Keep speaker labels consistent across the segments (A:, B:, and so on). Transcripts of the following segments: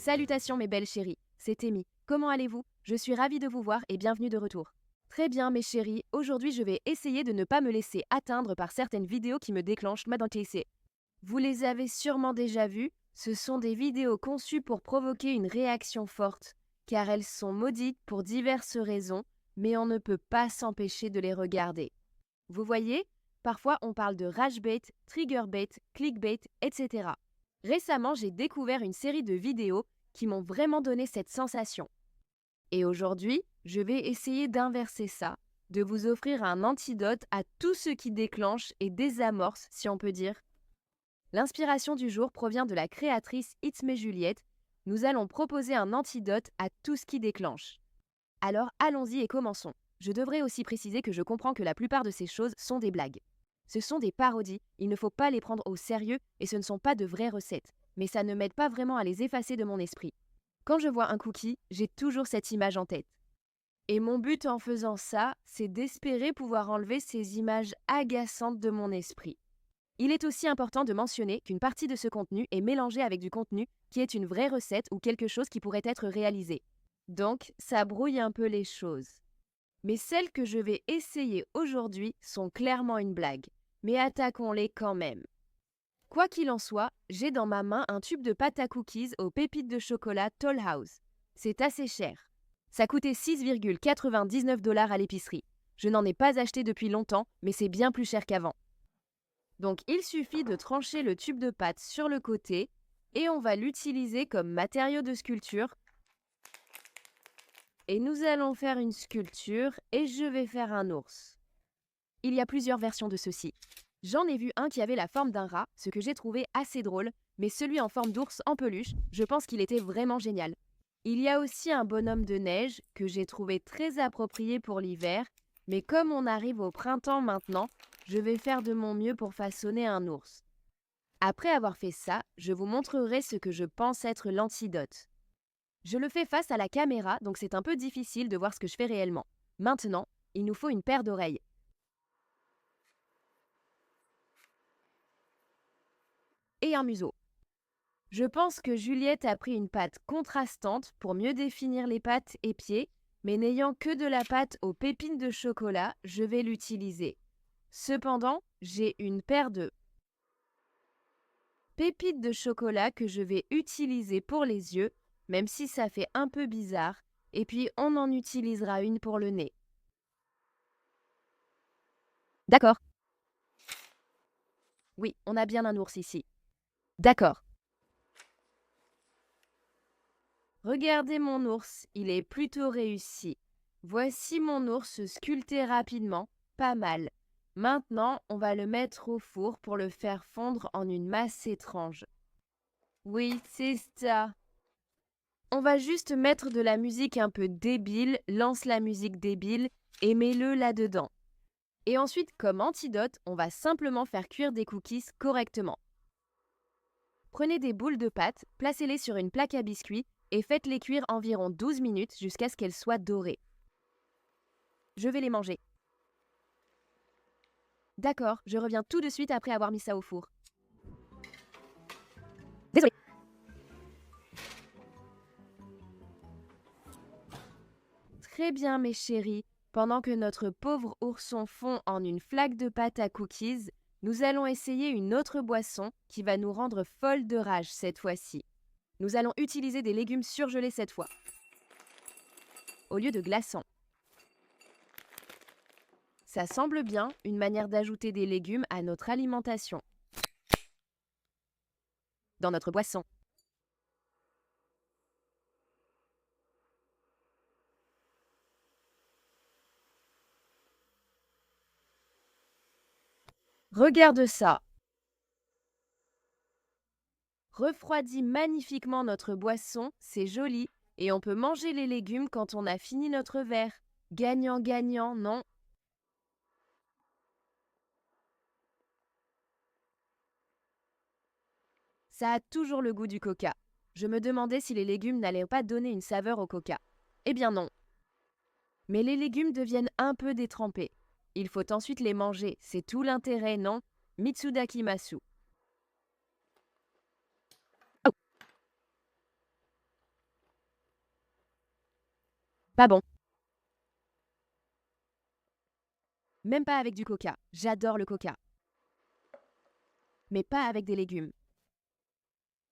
A: Salutations mes belles chéries, c'est Amy. Comment allez-vous? Je suis ravie de vous voir et bienvenue de retour. Très bien mes chéries, aujourd'hui je vais essayer de ne pas me laisser atteindre par certaines vidéos qui me déclenchent ma d'encaisser. Vous les avez sûrement déjà vues, ce sont des vidéos conçues pour provoquer une réaction forte, car elles sont maudites pour diverses raisons, mais on ne peut pas s'empêcher de les regarder. Vous voyez, parfois on parle de ragebait, triggerbait, clickbait, etc. Récemment, j'ai découvert une série de vidéos qui m'ont vraiment donné cette sensation. Et aujourd'hui, je vais essayer d'inverser ça, de vous offrir un antidote à tout ce qui déclenche et désamorce, si on peut dire. L'inspiration du jour provient de la créatrice It's Me Juliette. Nous allons proposer un antidote à tout ce qui déclenche. Alors allons-y et commençons. Je devrais aussi préciser que je comprends que la plupart de ces choses sont des blagues. Ce sont des parodies, il ne faut pas les prendre au sérieux et ce ne sont pas de vraies recettes, mais ça ne m'aide pas vraiment à les effacer de mon esprit. Quand je vois un cookie, j'ai toujours cette image en tête. Et mon but en faisant ça, c'est d'espérer pouvoir enlever ces images agaçantes de mon esprit. Il est aussi important de mentionner qu'une partie de ce contenu est mélangée avec du contenu qui est une vraie recette ou quelque chose qui pourrait être réalisé. Donc, ça brouille un peu les choses. Mais celles que je vais essayer aujourd'hui sont clairement une blague. Mais attaquons-les quand même. Quoi qu'il en soit, j'ai dans ma main un tube de pâte à cookies aux pépites de chocolat Toll House. C'est assez cher. Ça coûtait 6,99 $ à l'épicerie. Je n'en ai pas acheté depuis longtemps, mais c'est bien plus cher qu'avant. Donc il suffit de trancher le tube de pâte sur le côté et on va l'utiliser comme matériau de sculpture. Et nous allons faire une sculpture et je vais faire un ours. Il y a plusieurs versions de ceci. J'en ai vu un qui avait la forme d'un rat, ce que j'ai trouvé assez drôle, mais celui en forme d'ours en peluche, je pense qu'il était vraiment génial. Il y a aussi un bonhomme de neige que j'ai trouvé très approprié pour l'hiver, mais comme on arrive au printemps maintenant, je vais faire de mon mieux pour façonner un ours. Après avoir fait ça, je vous montrerai ce que je pense être l'antidote. Je le fais face à la caméra, donc c'est un peu difficile de voir ce que je fais réellement. Maintenant, il nous faut une paire d'oreilles. Et un museau. Je pense que Juliette a pris une pâte contrastante pour mieux définir les pattes et pieds, mais n'ayant que de la pâte aux pépines de chocolat, je vais l'utiliser. Cependant, j'ai une paire de pépites de chocolat que je vais utiliser pour les yeux, même si ça fait un peu bizarre, et puis on en utilisera une pour le nez. D'accord. Oui, on a bien un ours ici. D'accord. Regardez mon ours, il est plutôt réussi. Voici mon ours sculpté rapidement, pas mal. Maintenant, on va le mettre au four pour le faire fondre en une masse étrange. Oui, c'est ça. On va juste mettre de la musique un peu débile, lance la musique débile et mets-le là-dedans. Et ensuite, comme antidote, on va simplement faire cuire des cookies correctement. Prenez des boules de pâte, placez-les sur une plaque à biscuits et faites-les cuire environ 12 minutes jusqu'à ce qu'elles soient dorées. Je vais les manger. D'accord, je reviens tout de suite après avoir mis ça au four. Désolée. Très bien mes chéris, pendant que notre pauvre ourson fond en une flaque de pâte à cookies, nous allons essayer une autre boisson qui va nous rendre folles de rage cette fois-ci. Nous allons utiliser des légumes surgelés cette fois, au lieu de glaçons. Ça semble bien une manière d'ajouter des légumes à notre alimentation. Dans notre boisson. Regarde ça. Refroidit magnifiquement notre boisson, c'est joli, et on peut manger les légumes quand on a fini notre verre. Gagnant-gagnant, non? Ça a toujours le goût du coca. Je me demandais si les légumes n'allaient pas donner une saveur au coca. Eh bien non. Mais les légumes deviennent un peu détrempés. Il faut ensuite les manger, c'est tout l'intérêt, non? Mitsudakimasu. Oh. Pas bon. Même pas avec du coca. J'adore le coca. Mais pas avec des légumes.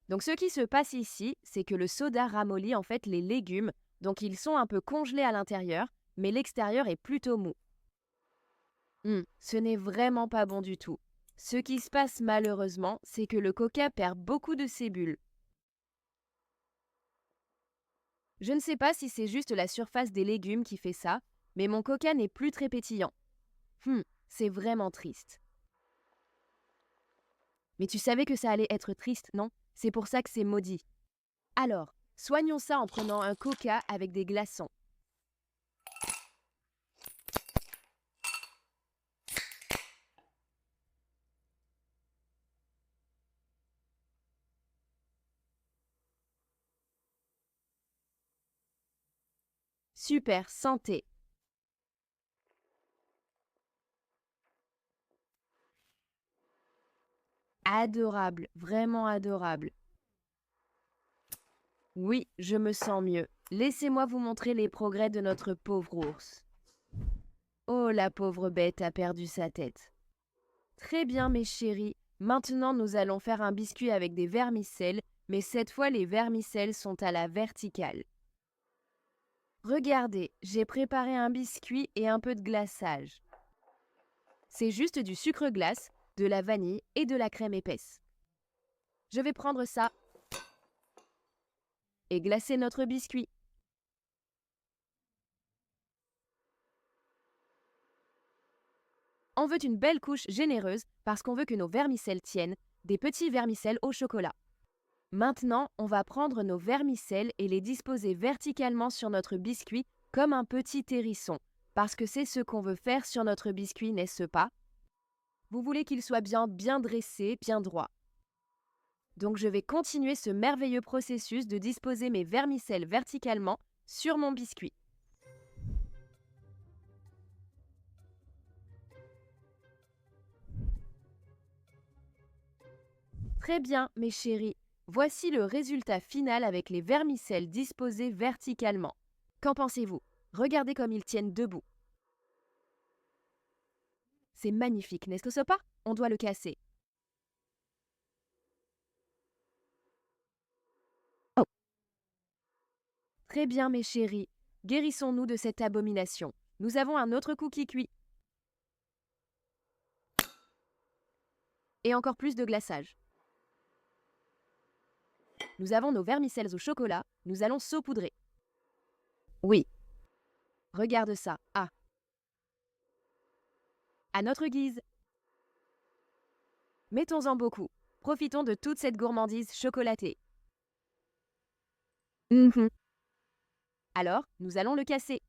A: Donc ce qui se passe ici, c'est que le soda ramollit en fait les légumes, donc ils sont un peu congelés à l'intérieur, mais l'extérieur est plutôt mou. Ce n'est vraiment pas bon du tout. Ce qui se passe malheureusement, c'est que le coca perd beaucoup de ses bulles. Je ne sais pas si c'est juste la surface des légumes qui fait ça, mais mon coca n'est plus très pétillant. C'est vraiment triste. Mais tu savais que ça allait être triste, non? C'est pour ça que c'est maudit. Alors, soignons ça en prenant un coca avec des glaçons. Super, santé. Adorable, vraiment adorable. Oui, je me sens mieux. Laissez-moi vous montrer les progrès de notre pauvre ours. Oh, la pauvre bête a perdu sa tête. Très bien, mes chéris. Maintenant, nous allons faire un biscuit avec des vermicelles, mais cette fois, les vermicelles sont à la verticale. Regardez, j'ai préparé un biscuit et un peu de glaçage. C'est juste du sucre glace, de la vanille et de la crème épaisse. Je vais prendre ça et glacer notre biscuit. On veut une belle couche généreuse parce qu'on veut que nos vermicelles tiennent, des petits vermicelles au chocolat. Maintenant, on va prendre nos vermicelles et les disposer verticalement sur notre biscuit comme un petit hérisson, parce que c'est ce qu'on veut faire sur notre biscuit, n'est-ce pas? Vous voulez qu'il soit bien dressé, bien droit. Donc je vais continuer ce merveilleux processus de disposer mes vermicelles verticalement sur mon biscuit. Très bien, mes chéris. Voici le résultat final avec les vermicelles disposées verticalement. Qu'en pensez-vous? Regardez comme ils tiennent debout. C'est magnifique, n'est-ce pas? On doit le casser. Oh. Très bien, mes chéris. Guérissons-nous de cette abomination. Nous avons un autre cookie cuit. Et encore plus de glaçage. Nous avons nos vermicelles au chocolat. Nous allons saupoudrer. Oui. Regarde ça. Ah. À notre guise. Mettons-en beaucoup. Profitons de toute cette gourmandise chocolatée. Alors, nous allons le casser.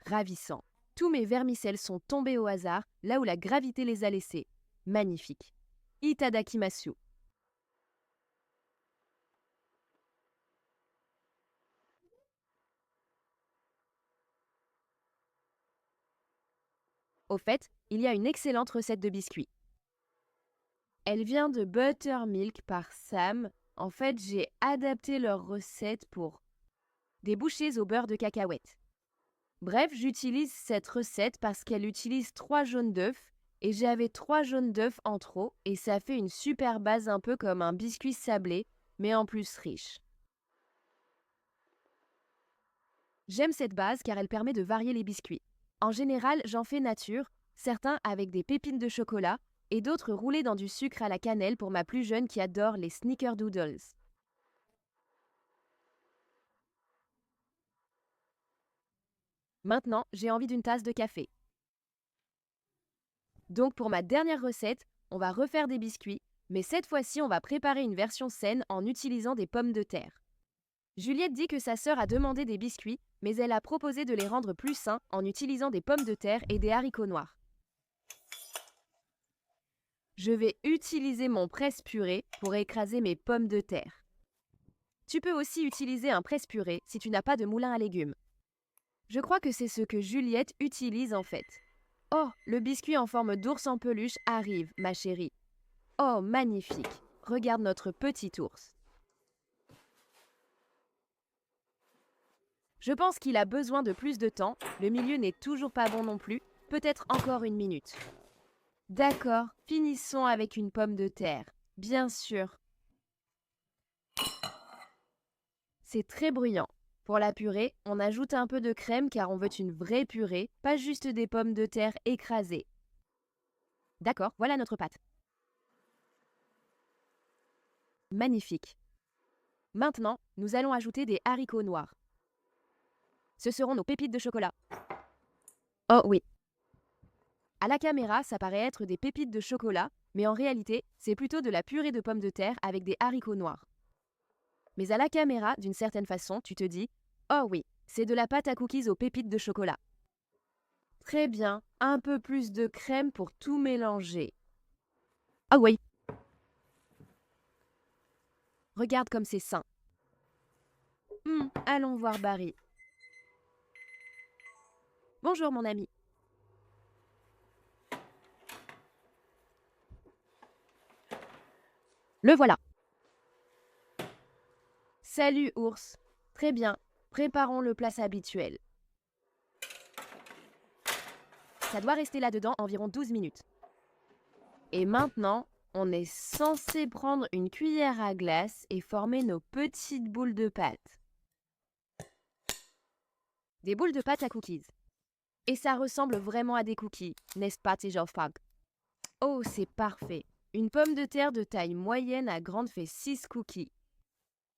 A: Ravissant. Tous mes vermicelles sont tombés au hasard, là où la gravité les a laissés. Magnifique. Itadakimasu. Au fait, il y a une excellente recette de biscuits. Elle vient de Buttermilk par Sam. En fait, j'ai adapté leur recette pour des bouchées au beurre de cacahuète. Bref, j'utilise cette recette parce qu'elle utilise 3 jaunes d'œufs et j'avais 3 jaunes d'œufs en trop et ça fait une super base un peu comme un biscuit sablé, mais en plus riche. J'aime cette base car elle permet de varier les biscuits. En général, j'en fais nature, certains avec des pépines de chocolat et d'autres roulés dans du sucre à la cannelle pour ma plus jeune qui adore les snickerdoodles. Maintenant, j'ai envie d'une tasse de café. Donc pour ma dernière recette, on va refaire des biscuits, mais cette fois-ci on va préparer une version saine en utilisant des pommes de terre. Juliette dit que sa sœur a demandé des biscuits, mais elle a proposé de les rendre plus sains en utilisant des pommes de terre et des haricots noirs. Je vais utiliser mon presse-purée pour écraser mes pommes de terre. Tu peux aussi utiliser un presse-purée si tu n'as pas de moulin à légumes. Je crois que c'est ce que Juliette utilise en fait. Oh, le biscuit en forme d'ours en peluche arrive, ma chérie. Oh, magnifique. Regarde notre petit ours. Je pense qu'il a besoin de plus de temps. Le milieu n'est toujours pas bon non plus. Peut-être encore une minute. D'accord, finissons avec une pomme de terre. Bien sûr. C'est très bruyant. Pour la purée, on ajoute un peu de crème car on veut une vraie purée, pas juste des pommes de terre écrasées. D'accord, voilà notre pâte. Magnifique. Maintenant, nous allons ajouter des haricots noirs. Ce seront nos pépites de chocolat. Oh oui. À la caméra, ça paraît être des pépites de chocolat, mais en réalité, c'est plutôt de la purée de pommes de terre avec des haricots noirs. Mais à la caméra, d'une certaine façon, tu te dis « Oh oui, c'est de la pâte à cookies aux pépites de chocolat. » Très bien, un peu plus de crème pour tout mélanger. Oh oui. Regarde comme c'est sain. Allons voir Barry. Bonjour mon ami. Le voilà. Salut ours. Très bien, préparons le plat habituel. Ça doit rester là-dedans environ 12 minutes. Et maintenant, on est censé prendre une cuillère à glace et former nos petites boules de pâte. Des boules de pâte à cookies. Et ça ressemble vraiment à des cookies, n'est-ce pas, Tejofag? Oh, c'est parfait. Une pomme de terre de taille moyenne à grande fait 6 cookies.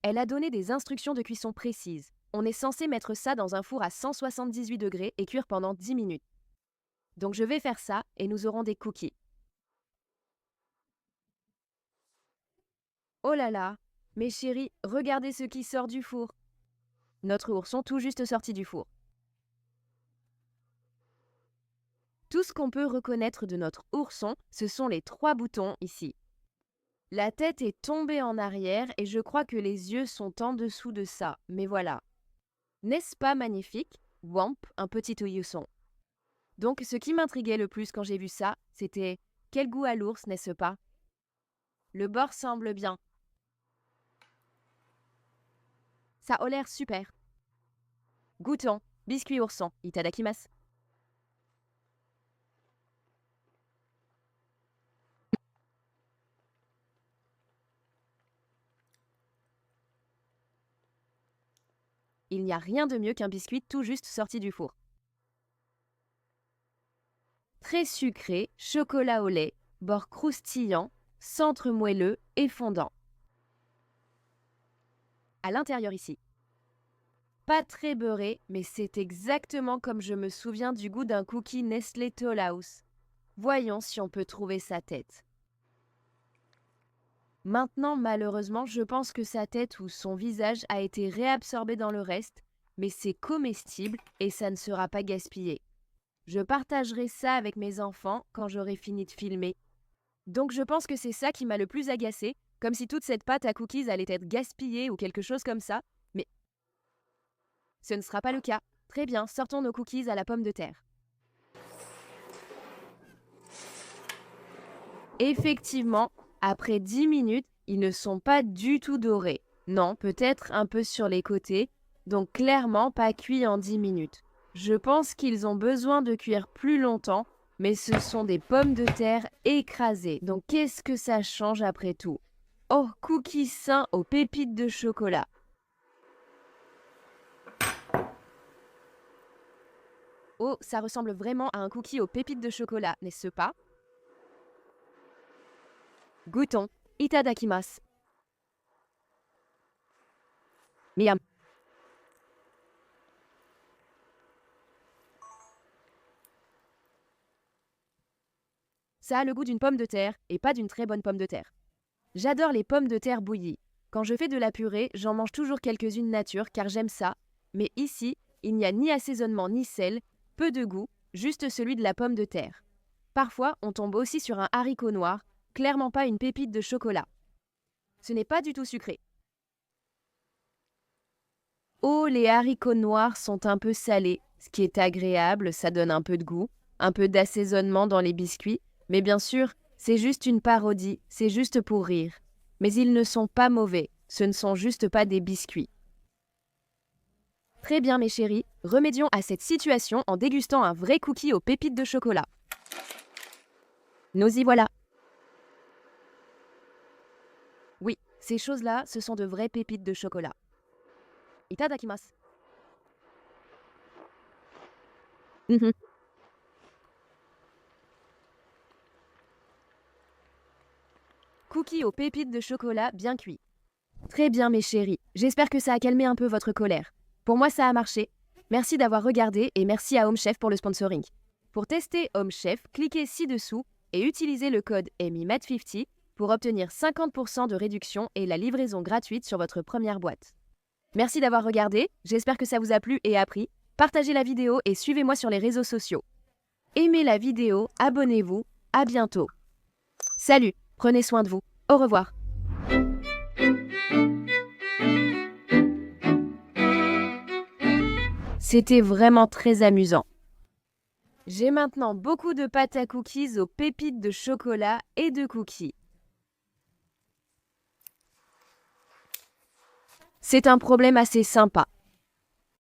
A: Elle a donné des instructions de cuisson précises. On est censé mettre ça dans un four à 178 degrés et cuire pendant 10 minutes. Donc je vais faire ça et nous aurons des cookies. Oh là là, mes chéris, regardez ce qui sort du four. Notre ourson tout juste sorti du four. Tout ce qu'on peut reconnaître de notre ourson, ce sont les 3 boutons ici. La tête est tombée en arrière et je crois que les yeux sont en dessous de ça, mais voilà. N'est-ce pas magnifique? Wamp, un petit ourson. Donc ce qui m'intriguait le plus quand j'ai vu ça, c'était quel goût à l'ours, n'est-ce pas? Le bord semble bien. Ça a l'air super. Goûtons, biscuit ourson, itadakimasu. Il n'y a rien de mieux qu'un biscuit tout juste sorti du four. Très sucré, chocolat au lait, bord croustillant, centre moelleux et fondant. À l'intérieur ici. Pas très beurré, mais c'est exactement comme je me souviens du goût d'un cookie Nestlé Toll House. Voyons si on peut trouver sa tête. Maintenant, malheureusement, je pense que sa tête ou son visage a été réabsorbé dans le reste, mais c'est comestible et ça ne sera pas gaspillé. Je partagerai ça avec mes enfants quand j'aurai fini de filmer. Donc je pense que c'est ça qui m'a le plus agacé, comme si toute cette pâte à cookies allait être gaspillée ou quelque chose comme ça, mais ce ne sera pas le cas. Très bien, sortons nos cookies à la pomme de terre. Effectivement, après 10 minutes, ils ne sont pas du tout dorés. Non, peut-être un peu sur les côtés, donc clairement pas cuits en 10 minutes. Je pense qu'ils ont besoin de cuire plus longtemps, mais ce sont des pommes de terre écrasées. Donc qu'est-ce que ça change après tout? Oh, cookies sains aux pépites de chocolat. Oh, ça ressemble vraiment à un cookie aux pépites de chocolat, n'est-ce pas? Goûtons. Itadakimasu. Miam. Ça a le goût d'une pomme de terre et pas d'une très bonne pomme de terre. J'adore les pommes de terre bouillies. Quand je fais de la purée, j'en mange toujours quelques-unes nature car j'aime ça. Mais ici, il n'y a ni assaisonnement ni sel, peu de goût, juste celui de la pomme de terre. Parfois, on tombe aussi sur un haricot noir, clairement pas une pépite de chocolat. Ce n'est pas du tout sucré. Oh, les haricots noirs sont un peu salés, ce qui est agréable, ça donne un peu de goût, un peu d'assaisonnement dans les biscuits, mais bien sûr, c'est juste une parodie, c'est juste pour rire. Mais ils ne sont pas mauvais, ce ne sont juste pas des biscuits. Très bien mes chéris, remédions à cette situation en dégustant un vrai cookie aux pépites de chocolat. Nous y voilà. Oui, ces choses-là, ce sont de vraies pépites de chocolat. Itadakimasu. Mhm. Cookies aux pépites de chocolat bien cuits. Très bien mes chéris, j'espère que ça a calmé un peu votre colère. Pour moi ça a marché. Merci d'avoir regardé et merci à Home Chef pour le sponsoring. Pour tester Home Chef, cliquez ci-dessous et utilisez le code EMIMAT50 pour obtenir 50% de réduction et la livraison gratuite sur votre première boîte. Merci d'avoir regardé, j'espère que ça vous a plu et appris. Partagez la vidéo et suivez-moi sur les réseaux sociaux. Aimez la vidéo, abonnez-vous, à bientôt. Salut, prenez soin de vous, au revoir. C'était vraiment très amusant. J'ai maintenant beaucoup de pâtes à cookies aux pépites de chocolat et de cookies. C'est un problème assez sympa.